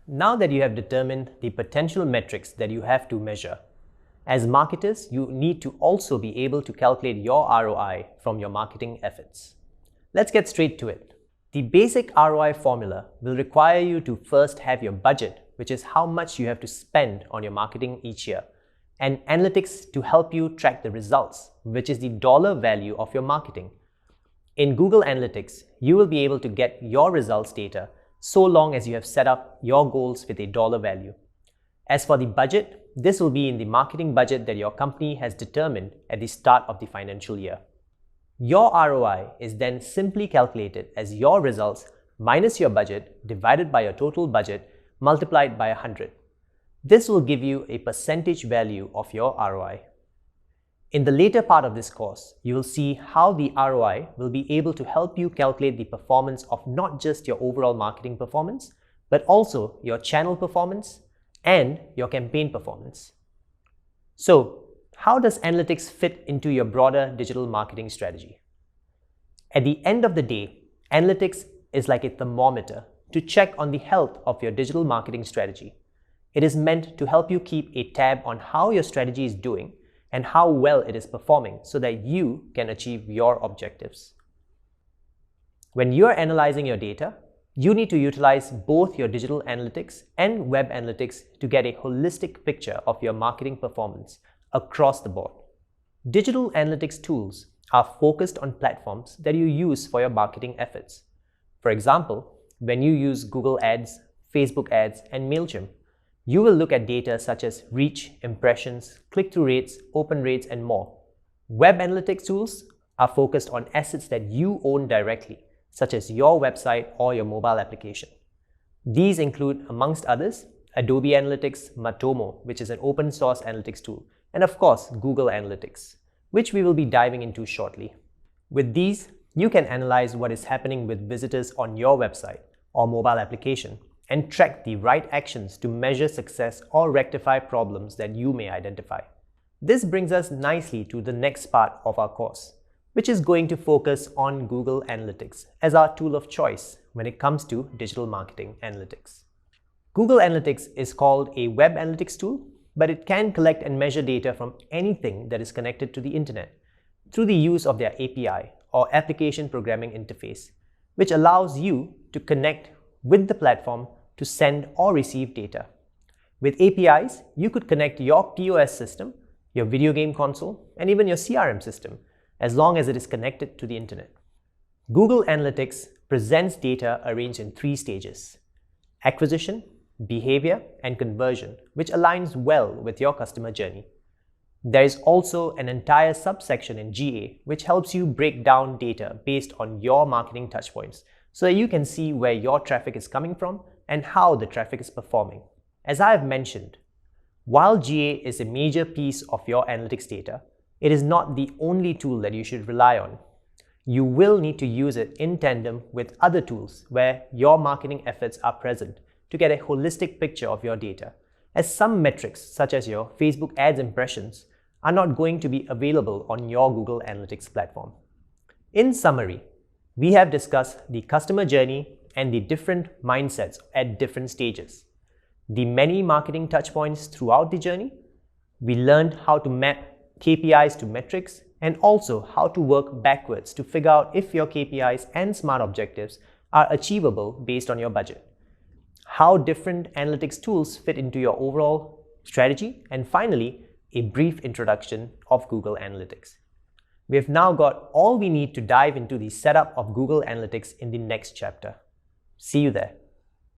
Now that you have determined the potential metrics that you have to measure, as marketers, you need to also be able to calculate your ROI from your marketing efforts. Let's get straight to it. The basic ROI formula will require you to first have your budget, which is how much you have to spend on your marketing each year, and analytics to help you track the results, which is the dollar value of your marketing. In Google Analytics, you will be able to get your results data so long as you have set up your goals with a dollar value. As for the budget, this will be in the marketing budget that your company has determined at the start of the financial year. Your ROI is then simply calculated as your results minus your budget divided by your total budget multiplied by 100. This will give you a percentage value of your ROI. In the later part of this course, you will see how the ROI will be able to help you calculate the performance of not just your overall marketing performance, but also your channel performance and your campaign performance. So, how does analytics fit into your broader digital marketing strategy? At the end of the day, analytics is like a thermometer to check on the health of your digital marketing strategy. It is meant to help you keep a tab on how your strategy is doing and how well it is performing so that you can achieve your objectives. When you are analyzing your data, you need to utilize both your digital analytics and web analytics to get a holistic picture of your marketing performance across the board. Digital analytics tools are focused on platforms that you use for your marketing efforts. For example, when you use Google Ads, Facebook Ads, and MailChimp, you will look at data such as reach, impressions, click-through rates, open rates, and more. Web analytics tools are focused on assets that you own directly, such as your website or your mobile application. These include, amongst others, Adobe Analytics, Matomo, which is an open source analytics tool, and of course, Google Analytics, which we will be diving into shortly. With these, you can analyze what is happening with visitors on your website or mobile application and track the right actions to measure success or rectify problems that you may identify. This brings us nicely to the next part of our course, which is going to focus on Google Analytics as our tool of choice when it comes to digital marketing analytics. Google Analytics is called a web analytics tool, but it can collect and measure data from anything that is connected to the internet through the use of their API or application programming interface, which allows you to connect with the platform to send or receive data. With APIs, you could connect your POS system, your video game console, and even your CRM system, as long as it is connected to the internet. Google Analytics presents data arranged in 3 stages: acquisition, behavior, and conversion, which aligns well with your customer journey. There is also an entire subsection in GA, which helps you break down data based on your marketing touchpoints, so that you can see where your traffic is coming from and how the traffic is performing. As I have mentioned, while GA is a major piece of your analytics data, it is not the only tool that you should rely on. You will need to use it in tandem with other tools where your marketing efforts are present to get a holistic picture of your data, as some metrics such as your Facebook ads impressions are not going to be available on your Google Analytics platform. In summary, we have discussed the customer journey and the different mindsets at different stages, the many marketing touchpoints throughout the journey. We learned how to map KPIs to metrics and also how to work backwards to figure out if your KPIs and SMART objectives are achievable based on your budget, how different analytics tools fit into your overall strategy, and finally, a brief introduction of Google Analytics. We have now got all we need to dive into the setup of Google Analytics in the next chapter. See you there.